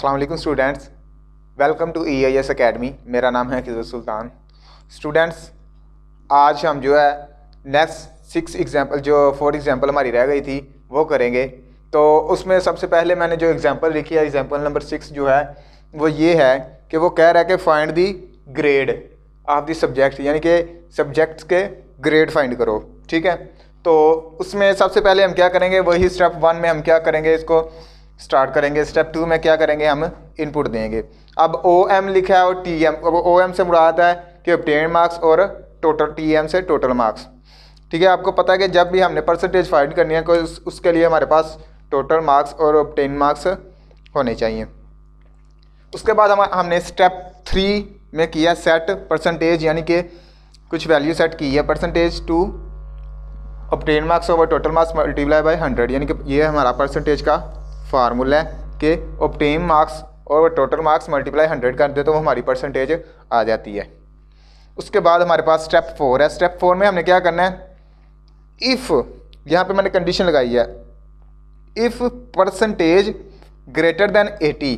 अस्सलाम वालेकुम students, welcome to EIS academy. मेरा नाम है खिज़र सुल्तान। स्टूडेंट्स, आज हम जो है नेक्स्ट 6 एग्जाम्पल जो 4 एग्जाम्पल हमारी रह गई थी वो करेंगे। तो उसमें सबसे पहले मैंने जो एग्जाम्पल लिखी है, एग्जाम्पल नंबर 6 जो है वो ये है कि वो कह रहा है कि find the grade of the subject, यानी कि सब्जेक्ट्स के ग्रेड फाइंड करो। ठीक है, तो उसमें सबसे पहले हम क्या करेंगे, वही स्टेप 1 में हम क्या करेंगे, इसको स्टार्ट करेंगे। स्टेप 2 में क्या करेंगे, हम इनपुट देंगे। अब OM लिखा है और TM, अब OM से मुराद है कि ऑब्टेन मार्क्स और टोटल, TM से टोटल मार्क्स। ठीक है, आपको पता है कि जब भी हमने परसेंटेज फाइंड करनी है कोई उसके लिए हमारे पास टोटल मार्क्स और ऑब्टेन मार्क्स होने चाहिए। उसके बाद हमने स्टेप 3 में किया सेट परसेंटेज, यानी कि कुछ वैल्यू सेट की है percentage to obtain marks over total marks multiply by 100, यानी कि ये हमारा परसेंटेज का फार्मूला है कि ऑब्टेन मार्क्स और टोटल मार्क्स मल्टीप्लाई 100 कर दे तो वो हमारी परसेंटेज आ जाती है। उसके बाद हमारे पास स्टेप 4 है। स्टेप 4 में हमने क्या करना है, इफ़, यहाँ पे मैंने कंडीशन लगाई है, इफ़ परसेंटेज ग्रेटर देन 80,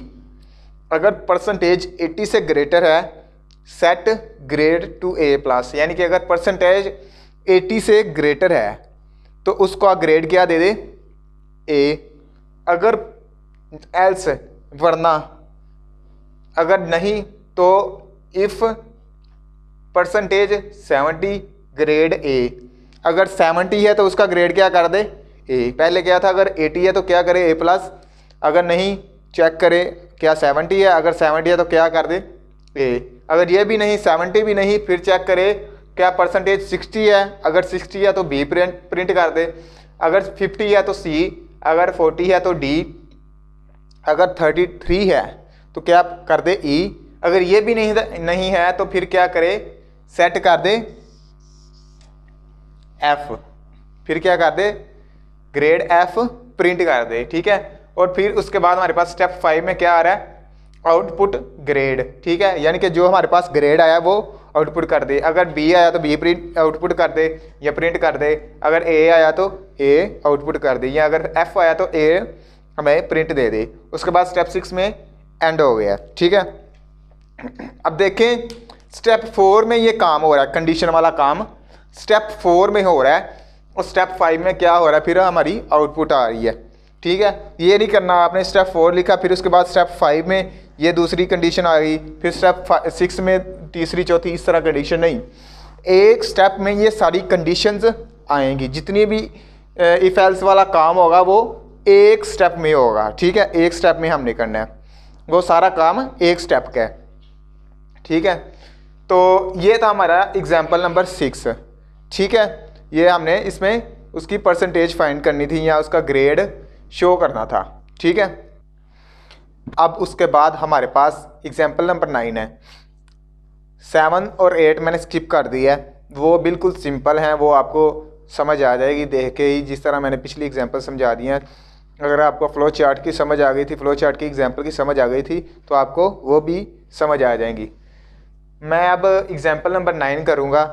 अगर परसेंटेज 80 से ग्रेटर है सेट ग्रेड टू A+, यानी कि अगर परसेंटेज 80 से ग्रेटर है तो उसको ग्रेड क्या दे दे, A। अगर एल्स, वरना, अगर नहीं तो इफ़ परसेंटेज 70 ग्रेड A, अगर 70 है तो उसका ग्रेड क्या कर दे, A। पहले क्या था, अगर 80 है तो क्या करे, A+, अगर नहीं चेक करे क्या 70 है, अगर 70 है तो क्या कर दे, A। अगर ये भी नहीं, 70 भी नहीं, फिर चेक करे क्या परसेंटेज 60 है, अगर 60 है तो B प्रिंट कर दे, अगर 50 है तो C, अगर 40 है तो D, अगर 33 है तो क्या कर दे E, अगर ये भी नहीं है तो फिर क्या करे, सेट कर दे F, फिर क्या कर दे, ग्रेड F प्रिंट कर दे। ठीक है, और फिर उसके बाद हमारे पास स्टेप 5 में क्या आ रहा है, आउटपुट ग्रेड। ठीक है, यानी कि जो हमारे पास ग्रेड आया वो आउटपुट कर दे, अगर B आया तो B प्रिंट आउटपुट कर दे या प्रिंट कर दे, अगर A आया तो A आउटपुट कर दे, या अगर F आया तो A हमें प्रिंट दे दे। उसके बाद स्टेप 6 में एंड हो गया। ठीक है, अब देखें स्टेप 4 में ये काम हो रहा है, कंडीशन वाला काम स्टेप 4 में हो रहा है, और स्टेप 5 में क्या हो रहा है, फिर हमारी आउटपुट आ रही है। ठीक है, ये नहीं करना आपने, स्टेप 4 लिखा, फिर उसके बाद स्टेप 5 में ये दूसरी कंडीशन आ गई, फिर स्टेप 6 में तीसरी चौथी, इस तरह कंडीशन नहीं, एक स्टेप में ये सारी कंडीशंस आएंगी। जितनी भी इफ एल्स वाला काम होगा वो एक स्टेप में होगा। ठीक है, एक स्टेप में हमने करना है, वो सारा काम एक स्टेप का है। ठीक है, तो ये था हमारा एग्जाम्पल नंबर 6। ठीक है, ये हमने इसमें उसकी परसेंटेज फाइंड करनी थी या उसका ग्रेड शो करना था। ठीक है, अब उसके बाद हमारे पास एग्जाम्पल नंबर 9 है। 7 और 8 मैंने स्किप कर दिया है, वो बिल्कुल सिंपल हैं, वो आपको समझ आ जाएगी देख के ही, जिस तरह मैंने पिछली एग्जाम्पल समझा दी हैं। अगर आपको फ़्लो चार्ट की समझ आ गई थी, फ़्लो चार्ट की एग्जाम्पल की समझ आ गई थी तो आपको वो भी समझ आ जाएंगी। मैं अब एग्जाम्पल नंबर 9 करूँगा।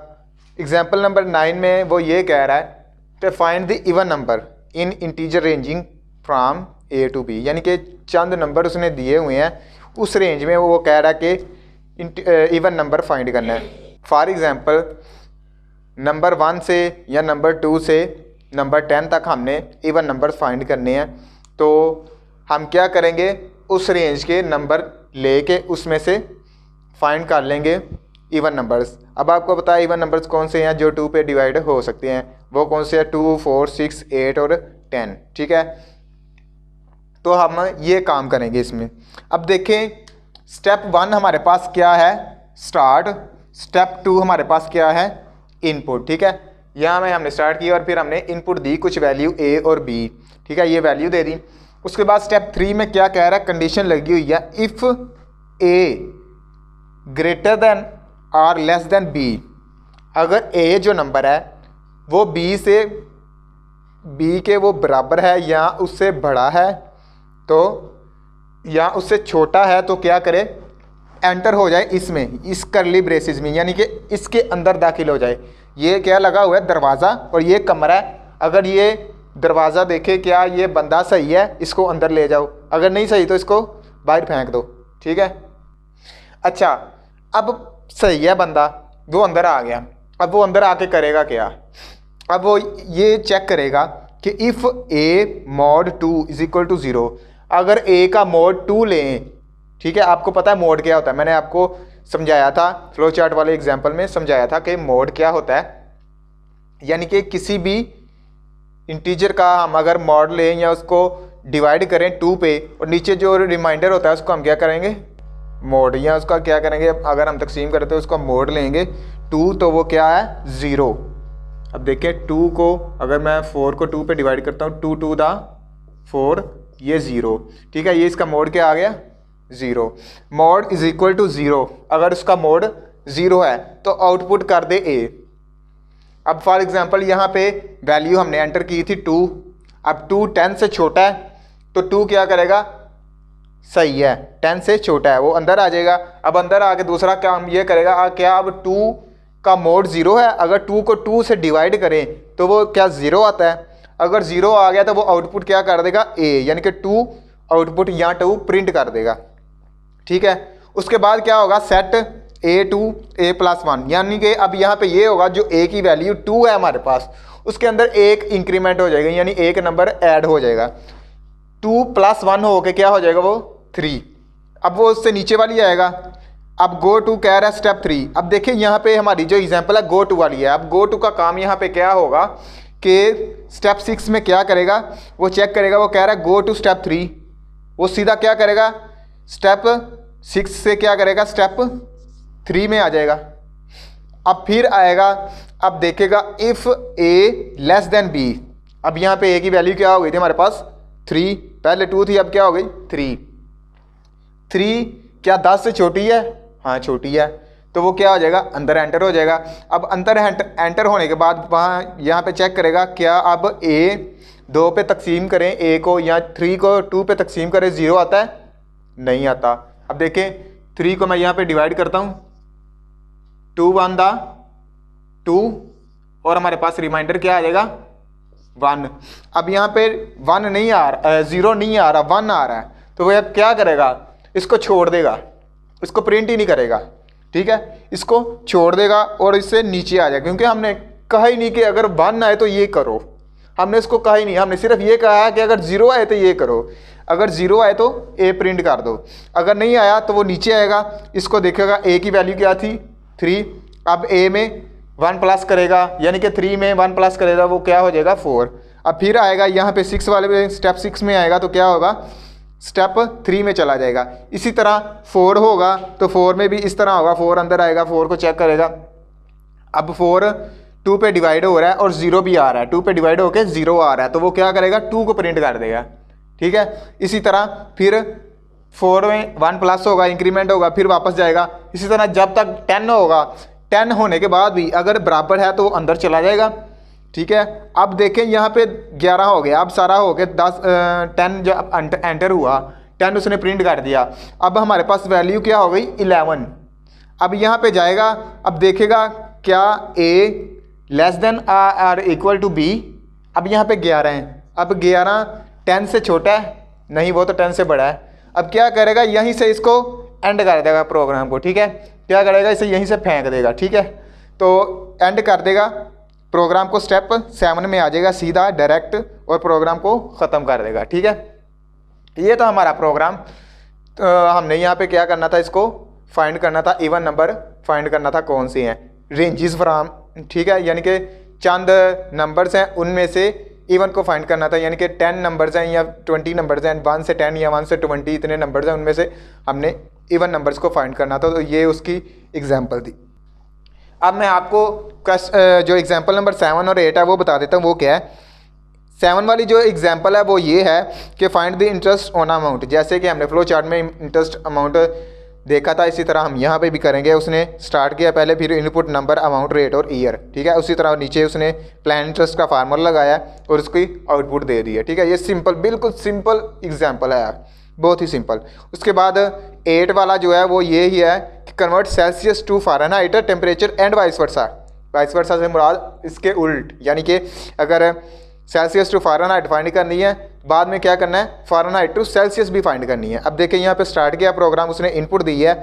एग्जाम्पल नंबर 9 में वो ये कह रहा है कि find the even number in integer ranging from A to B, यानी कि चंद नंबर उसने दिए हुए हैं, उस रेंज में वो कह रहा है कि इवन नंबर फाइंड करना है। फॉर एग्ज़ाम्पल नंबर 1 से या नंबर 2 से नंबर 10 तक हमने इवन नंबर फाइंड करने हैं। तो हम क्या करेंगे, उस रेंज के नंबर लेके उसमें से फाइंड कर लेंगे इवन नंबर्स। अब आपको पता है इवन नंबर्स कौन से हैं जो 2 पे डिवाइड हो सकते हैं, वो कौन से हैं, 2, 4, 6, 8 और 10। ठीक है, तो हम ये काम करेंगे इसमें। अब देखें स्टेप 1 हमारे पास क्या है, स्टार्ट। स्टेप 2 हमारे पास क्या है, इनपुट। ठीक है, यहाँ में हमने स्टार्ट किया और फिर हमने इनपुट दी कुछ वैल्यू A और B। ठीक है, ये वैल्यू दे दी। उसके बाद स्टेप 3 में क्या कह रहा है, कंडीशन लगी हुई है, इफ़ A ग्रेटर देन और लेस देन B, अगर A जो नंबर है वो B के वो बराबर है या उससे बड़ा है तो, या उससे छोटा है तो क्या करे, एंटर हो जाए इसमें, इस करली ब्रेसिस में, यानी कि इसके अंदर दाखिल हो जाए। ये क्या लगा हुआ है, दरवाज़ा, और ये कमरा है। अगर ये दरवाज़ा देखे क्या ये बंदा सही है, इसको अंदर ले जाओ, अगर नहीं सही तो इसको बाहर फेंक दो, ठीक है। अच्छा, अब सही है बंदा, वो अंदर आ गया। अब वो अंदर आके करेगा क्या? अब वो ये चेक करेगा कि if A mod 2 is equal to 0, अगर ए का मॉड 2 लें, ठीक है। आपको पता है मोड क्या होता है, मैंने आपको समझाया था, फ्लो चार्ट वाले एग्जाम्पल में समझाया था कि मोड क्या होता है। यानी कि किसी भी इंटीजर का हम अगर मॉड लें या उसको डिवाइड करें 2 पे, और नीचे जो रिमाइंडर होता है उसको हम क्या करेंगे, मोड, या उसका क्या करेंगे, अगर हम तकसीम करते हैं उसको मोड लेंगे 2, तो वो क्या है 0। अब देखिए 2 को अगर मैं 4 को 2 पे डिवाइड करता हूँ, 2 2 दा 4, ये 0, ठीक है। ये इसका मोड क्या आ गया 0। मोड इज इक्वल टू 0, अगर उसका मोड 0 है तो आउटपुट कर दे ए। अब फॉर एग्जांपल यहाँ पे वैल्यू हमने एंटर की थी 2, अब 2 10 से छोटा है तो 2 क्या करेगा, सही है 10 से छोटा है, वो अंदर आ जाएगा। अब अंदर आके दूसरा काम ये करेगा, क्या अब 2 का मोड 0 है, अगर 2 को 2 से डिवाइड करें तो वो क्या 0 आता है। अगर 0 आ गया तो वो आउटपुट क्या कर देगा ए, यानी कि 2 आउटपुट यहाँ 2 प्रिंट कर देगा, ठीक है। उसके बाद क्या होगा, set A to A plus 1, यानी कि अब यहाँ पे ये होगा जो ए की वैल्यू 2 है हमारे पास, उसके अंदर एक इंक्रीमेंट हो जाएगा, यानी एक नंबर ऐड हो जाएगा। 2 + 1 हो के क्या हो जाएगा वो 3। अब वो उससे नीचे वाली आएगा। अब गो टू कह रहा है स्टेप 3। अब देखिए यहाँ पे हमारी जो एग्जांपल है गो टू वाली है। अब गो टू का काम यहाँ पे क्या होगा कि स्टेप 6 में क्या करेगा, वो चेक करेगा, वो कह रहा है गो टू स्टेप 3, वो सीधा क्या करेगा स्टेप 6 से क्या करेगा स्टेप 3 में आ जाएगा। अब फिर आएगा, अब देखेगा if A less than B. अब यहाँ पे ए की वैल्यू क्या हो गई थी हमारे पास 3, पहले 2 थी, अब क्या हो गई 3 क्या 10 से छोटी है, हाँ छोटी है, तो वो क्या हो जाएगा अंदर एंटर हो जाएगा। अब अंदर एंटर होने के बाद वहाँ यहाँ पे चेक करेगा क्या अब ए 2 पे तकसीम करें ए को या 3 को 2 पे तकसीम करें 0 आता है, नहीं आता। अब देखें 3 को मैं यहाँ पे डिवाइड करता हूँ, 2 1 दा 2, और हमारे पास रिमाइंडर क्या आ जाएगा 1। अब यहाँ पे 1 नहीं आ रहा, 0 नहीं आ रहा, 1 आ रहा है, तो वह क्या करेगा इसको छोड़ देगा, इसको प्रिंट ही नहीं करेगा, ठीक है, इसको छोड़ देगा और इससे नीचे आ जाएगा। क्योंकि हमने कहा ही नहीं कि अगर 1 आए तो ये करो, हमने इसको कहा ही नहीं, हमने सिर्फ ये कहा कि अगर 0 आए तो ये करो, अगर 0 आए तो ए प्रिंट कर दो, अगर नहीं आया तो वो नीचे आएगा, इसको देखेगा ए की वैल्यू क्या थी 3, अब ए में 1 प्लस करेगा, यानी कि 3 में 1 प्लस करेगा वो क्या हो जाएगा 4। अब फिर आएगा यहाँ पे 6 वाले में, स्टेप 6 में आएगा तो क्या होगा स्टेप 3 में चला जाएगा। इसी तरह 4 होगा तो 4 में भी इस तरह होगा, 4 अंदर आएगा, 4 को चेक करेगा। अब 4 2 पे डिवाइड हो रहा है और 0 भी आ रहा है, 2 पे डिवाइड होकर 0 आ रहा है, तो वो क्या करेगा 2 को प्रिंट कर देगा, ठीक है। इसी तरह फिर 4 में 1 प्लस होगा, इंक्रीमेंट होगा, फिर वापस जाएगा। इसी तरह जब तक 10 होगा, 10 होने के बाद भी अगर बराबर है तो वो अंदर चला जाएगा, ठीक है। अब देखें यहाँ पे 11 हो गया, अब सारा हो गया 10 जब एंटर हुआ 10 उसने प्रिंट कर दिया। अब हमारे पास वैल्यू क्या हो गई 11। अब यहाँ पे जाएगा, अब देखेगा क्या A less than or equal to B. अब यहाँ पे 11 है, अब 11 10 से छोटा है, नहीं वो तो 10 से बड़ा है। अब क्या करेगा यहीं से इसको एंड कर देगा प्रोग्राम को, ठीक है, क्या करेगा इसे यहीं से फेंक देगा, ठीक है। तो एंड कर देगा प्रोग्राम को, स्टेप 7 में आ जाएगा सीधा डायरेक्ट और प्रोग्राम को ख़त्म कर देगा, ठीक है। ये तो हमारा प्रोग्राम। तो हमने यहाँ पे क्या करना था, इसको फाइंड करना था, इवन नंबर फाइंड करना था कौन से हैं, रेंजेस फ्राम, ठीक है, यानी कि चंद नंबर्स हैं उनमें से इवन को फाइंड करना था, यानी कि 10 नंबर्स हैं या 20 नंबर्स हैं, 1 से 10 या 1 से 20 इतने नंबर्स हैं, उनमें से हमने इवन नंबर्स को फाइंड करना था। तो ये उसकी एग्जांपल थी। अब मैं आपको जो एग्जांपल नंबर 7 और 8 है वो बता देता हूँ। वो क्या है, 7 वाली जो एग्जांपल है वो ये है कि find the interest on amount. जैसे कि हमने फ्लो चार्ट में इंटरेस्ट अमाउंट देखा था, इसी तरह हम यहाँ पे भी करेंगे। उसने स्टार्ट किया पहले, फिर इनपुट नंबर, अमाउंट, रेट और ईयर, ठीक है। उसी तरह नीचे उसने प्लान इंटरेस्ट का फार्मूला लगाया और उसकी आउटपुट दे दी है, ठीक है। ये सिंपल, बिल्कुल सिंपल एग्जांपल है यार, बहुत ही सिंपल। उसके बाद 8 वाला जो है वो ये ही है कि convert Celsius to Fahrenheit temperature and vice versa. Vice versa से मुराद इसके उल्ट, यानी कि अगर सेल्सियस टू फ़ारेनहाइट फाइंड करनी है बाद में क्या करना है, फ़ारेनहाइट टू सेल्सियस भी फाइंड करनी है। अब देखिए यहाँ पे स्टार्ट किया प्रोग्राम, उसने इनपुट दी है,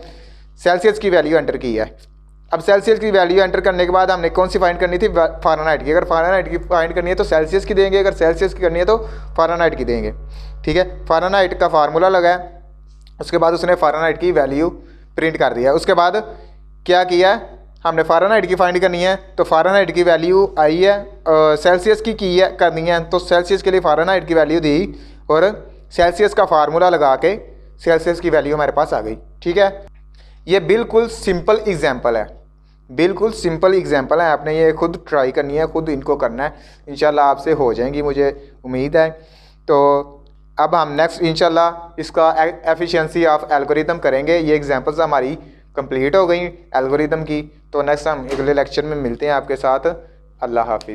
सेल्सियस की वैल्यू एंटर की है। अब सेल्सियस की वैल्यू एंटर करने के बाद हमने कौन सी फाइंड करनी थी, फ़ारेनहाइट की। अगर फ़ारेनहाइट की फाइंड करनी है तो सेल्सियस की देंगे, अगर सेल्सियस की करनी है तो फ़ारेनहाइट की देंगे। ठीक है, फ़ारेनहाइट का फार्मूला लगाया, उसके बाद उसने फ़ारेनहाइट की वैल्यू प्रिंट कर दिया। उसके बाद क्या किया, हमने फ़ारेनहाइट की फाइंड करनी है तो फ़ारेनहाइट की वैल्यू आई है, सेल्सियस की है करनी है तो सेल्सियस के लिए फ़ारेनहाइट की वैल्यू दी और सेल्सियस का फार्मूला लगा के सेल्सियस की वैल्यू हमारे पास आ गई। ठीक है, ये बिल्कुल सिंपल एग्जाम्पल है, बिल्कुल सिंपल एग्जाम्पल है। आपने ये खुद ट्राई करनी है, खुद इनको करना है, इंशाल्लाह आपसे हो जाएंगी, मुझे उम्मीद है। तो अब हम नेक्स्ट इंशाल्लाह इसका एफिशिएंसी ऑफ एल्गोरिदम करेंगे। ये एग्जांपल्स हमारी कंप्लीट हो गई एल्गोरिदम की। तो नेक्स्ट हम अगले लेक्चर में मिलते हैं आपके साथ। अल्लाह हाफिज़।